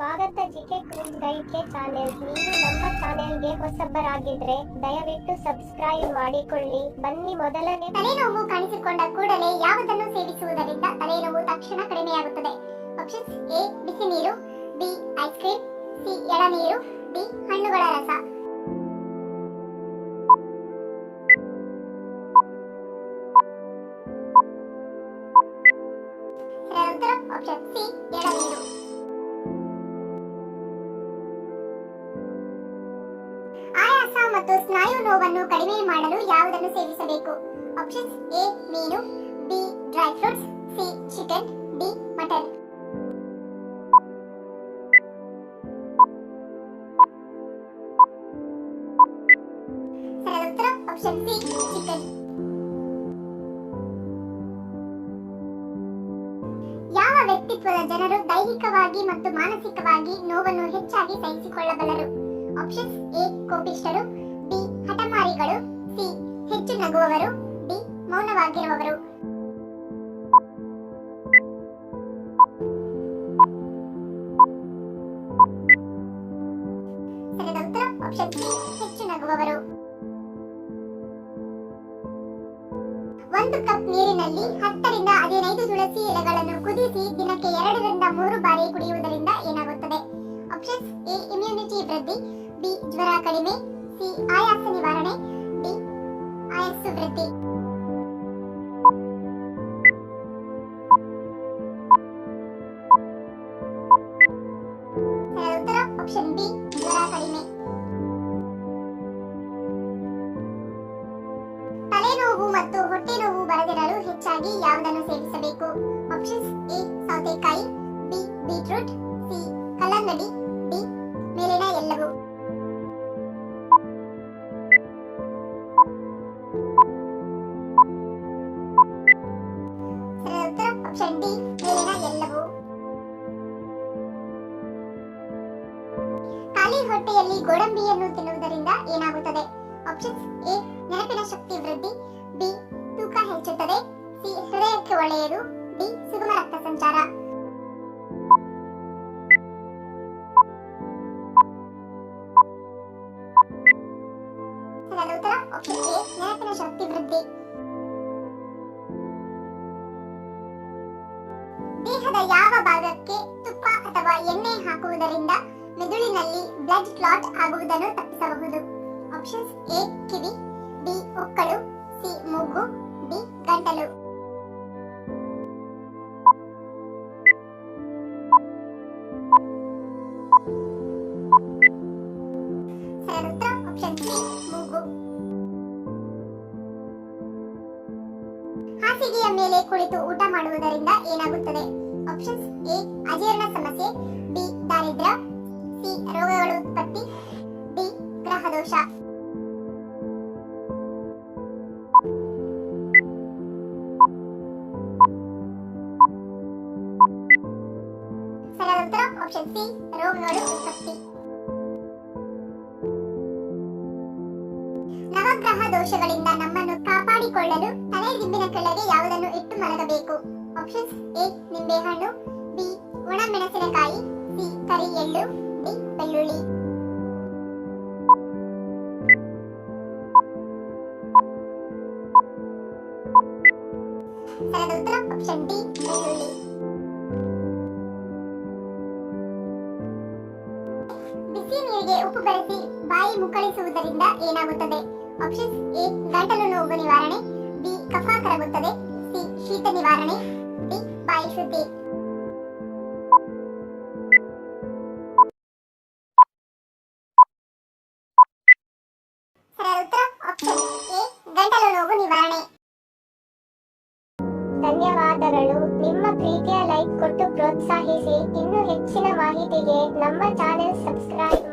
ಸ್ವಾಗತ GK quiz ಗೈಡ್ಗೆ channel. ನೀವು ನಮ್ಮ ಚಾನೆಲ್ಗೆ ಹೊಸಬರಾಗಿದ್ರೆ ದಯವಿಟ್ಟು ಸಬ್ಸ್ಕ್ರೈಬ್ ಮಾಡಿಕೊಳ್ಳಿ. ಬನ್ನಿ, ಮೊದಲನೇ ತಲೆನೋವು ಕಾಣಿಸಿಕೊಂಡ ಕೂಡಲೇ ಯಾವುದನ್ನು ಸೇವಿಸುವುದರಿಂದ ತಲೆನೋವು ತಕ್ಷಣ ಕಡಿಮೆಯಾಗುತ್ತದೆ? ಆಪ್ಷನ್ಸ್: ಎ ಬಿಸಿ ನೀರು, ಬಿ ಐಸ್ ಕ್ರೀಮ್, ಸಿ ಎಳನೀರು, ಡಿ ಹಣ್ಣುಗಳ ರಸ. ಸರಿಯಾದ ಉತ್ತರ ಆಪ್ಷನ್ ಸಿ ಎಳನೀರು. ಆಯಾಸ ಮತ್ತು ಸ್ನಾಯು ನೋವನ್ನು ಕಡಿಮೆ ಮಾಡಲು ಯಾವುದನ್ನು ಸೇವಿಸಬೇಕು? ಆಪ್ಷನ್ಸ್: ಎ ಮೀನು, B dry fruits, C chicken, D mutton. ಸರಿಯಾದ ಉತ್ತರ ಆಪ್ಷನ್ ಸಿ ಚಿಕನ್. ಯಾವ ವ್ಯಕ್ತಿತ್ವದ ಜನರು ದೈಹಿಕವಾಗಿ ಮತ್ತು ಮಾನಸಿಕವಾಗಿ ನೋವನ್ನು ಹೆಚ್ಚಾಗಿ ಸಹಿಸಿಕೊಳ್ಳಬಲ್ಲರು? ಆಪ್ಷನ್ಸ್: ಎ ಕೋಪಿಷ್ಠರು, ಬಿ ಹಠಮಾರಿಗಳು, ಸಿ ಹೆಚ್ಚು ನಗುವವರು, ಡಿ ಮೌನವಾಗಿರುವವರು. ಸರಿಯಾದ ಉತ್ತರ ಆಪ್ಷನ್ ಸಿ ಹೆಚ್ಚು ನಗುವವರು. ಒಂದು ಕಪ್ ನೀರಿನಲ್ಲಿ 10 ರಿಂದ 15 ತುಳಸಿ ಎಲೆಗಳನ್ನು ಕುದಿಸಿ ದಿನಕ್ಕೆ 2 ರಿಂದ 3 ಬಾರಿ ಕುಡಿಯುವುದರಿಂದ ಏನಾಗುತ್ತದೆ? ಆಪ್ಷನ್ಸ್: ಎ ಇಮ್ಯುನಿಟಿ ವೃದ್ಧಿ, ಬಿ ಜ್ವರ ಕಡಿಮೆ, ಸಿ ಆಯಾಸ ನಿವಾರಣೆ, ಡಿ ಆಯಸ್ಸು ವೃದ್ಧಿ. ಸರಿಯಾದ ಉತ್ತರ ಆಪ್ಷನ್ ಬಿ ಜ್ವರ ಕಡಿಮೆ. ತಲೆನೋವು ಮತ್ತು ಹೊಟ್ಟೆ ನೋವು ಬರದಿರಲು ಹೆಚ್ಚಾಗಿ ಯಾವುದನ್ನು ಸೇವಿಸಬೇಕು? ಆಪ್ಷನ್ಸ್: ಎ ಸೌತೆಕಾಯಿ, ಬಿ ಬೀಟ್ರೂಟ್, ಸಿ ಕಲ್ಲಂಗಡಿ, ಡಿ ಮೇಲಿನ ಎಲ್ಲವೂ. ಸರಿಯಾದ ಉತ್ತರ ಆಪ್ಷನ್ ಡಿ ಮೇಲಿನ ಎಲ್ಲವೂ. ಖಾಲಿ ಹೊಟ್ಟೆಯಲ್ಲಿ ಗೋಡಂಬಿಯನ್ನು ತಿನ್ನುವುದರಿಂದ ಏನಾಗುತ್ತದೆ? ಆಪ್ಷನ್ಸ್: ಎ ನೆನಪಿನ ಶಕ್ತಿ ವೃದ್ಧಿ, ಬಿ ತೂಕ ಹೆಚ್ಚುತ್ತದೆ, ಸಿ ಹೃದಯಕ್ಕೆ ಒಳ್ಳೆಯದು, ಡಿ ಸುಗಮ ರಕ್ತ ಸಂಚಾರ. ಸರಿಯಾದ ಉತ್ತರ ಆಪ್ಷನ್ ಎ ನೆನಪಿನ ಶಕ್ತಿ ವೃದ್ಧಿ. ದೇಹದ ಯಾವ ಭಾಗಕ್ಕೆ ತುಪ್ಪ ಅಥವಾ ಎಣ್ಣೆ ಹಾಕುವುದರಿಂದ ಮೆದುಳಿನಲ್ಲಿ ಬ್ಲಡ್ ಕ್ಲಾಟ್ ಆಗುವುದನ್ನು ತಪ್ಪಿಸಬಹುದು? ಆಪ್ಷನ್ಸ್: ಎ ಕಿವಿ, ಬಿ ಒಕ್ಕಳು, ಸಿ ಮೂಗು, ಡಿ ಗಂಟಲು. ಸರಿಯಾದ ಉತ್ತರ ಆಪ್ಷನ್ ಸಿ ಮೂಗು. ಹಾಸಿಗೆಯ ಮೇಲೆ ಕುಳಿತು ಊಟ ಮಾಡುವುದರಿಂದ ಏನಾಗುತ್ತದೆ? ಆಪ್ಷನ್ಸ್: ಎ ಅಜೀರ್ಣ ಸಮಸ್ಯೆ, ಬಿ ದಾರಿದ್ರ್ಯ, ಸಿ ರೋಗಗಳ ಉತ್ಪತ್ತಿ, ಡಿ ಗ್ರಹ ದೋಷ. ಸರಿಯಾದ ಉತ್ತರ ಆಪ್ಷನ್ ಸಿ ರೋಗಗಳು ಉತ್ಪತ್ತಿ. ನವಗ್ರಹ ದೋಷಗಳಿಂದ ನಮ್ಮನ್ನು ಕಾಪಾಡಿಕೊಳ್ಳಲು ತಲೆ ದಿಂಬಿನ ಕೆಳಗೆ ಯಾವುದನ್ನು ಇಟ್ಟು ಮಲಗಬೇಕು? ಆಪ್ಷನ್ಸ್: ಎ ನಿಂಬೆಹಣ್ಣು, ಬಿ ಒಣ ಮೆಣಸಿನಕಾಯಿ, ಸಿ ಕರಿ ಎಳ್ಳು, ಡಿ ಬೆಳ್ಳುಳ್ಳಿ. ಸರಿಯಾದ ಉತ್ತರ ಆಪ್ಷನ್ ಡಿ ಬೆಳ್ಳುಳ್ಳಿ. ಬಿಸಿ ನೀರಿಗೆ ಉಪ್ಪು ಬೆರೆಸಿ ಬಾಯಿ ಮುಕ್ಕಳಿಸುವುದರಿಂದ ಏನಾಗುತ್ತದೆ? ಆಪ್ಷನ್ಸ್: ಎ ಗಂಟಲು ನೋವು ನಿವಾರಣೆ, ಬಿ ಕಫ ಕರಗುತ್ತದೆ, ಸಿ ಶೀತ ನಿವಾರಣೆ, ಡಿ ಬಾಯಿ ಶುದ್ಧಿ. ಸರಿಯಾದ ಉತ್ತರ ಆಪ್ಷನ್ ಎ ಗಂಟಲು ನೋವು ನಿವಾರಣೆ. ಧನ್ಯವಾದಗಳು. ನಿಮ್ಮ ಪ್ರೀತಿಯ ಲೈಕ್ ಕೊಟ್ಟು ಪ್ರೋತ್ಸಾಹಿಸಿ. ಇನ್ನೂ ಹೆಚ್ಚಿನ ಮಾಹಿತಿಗೆ ನಮ್ಮ ಚಾನೆಲ್ ಸಬ್ಸ್ಕ್ರೈಬ್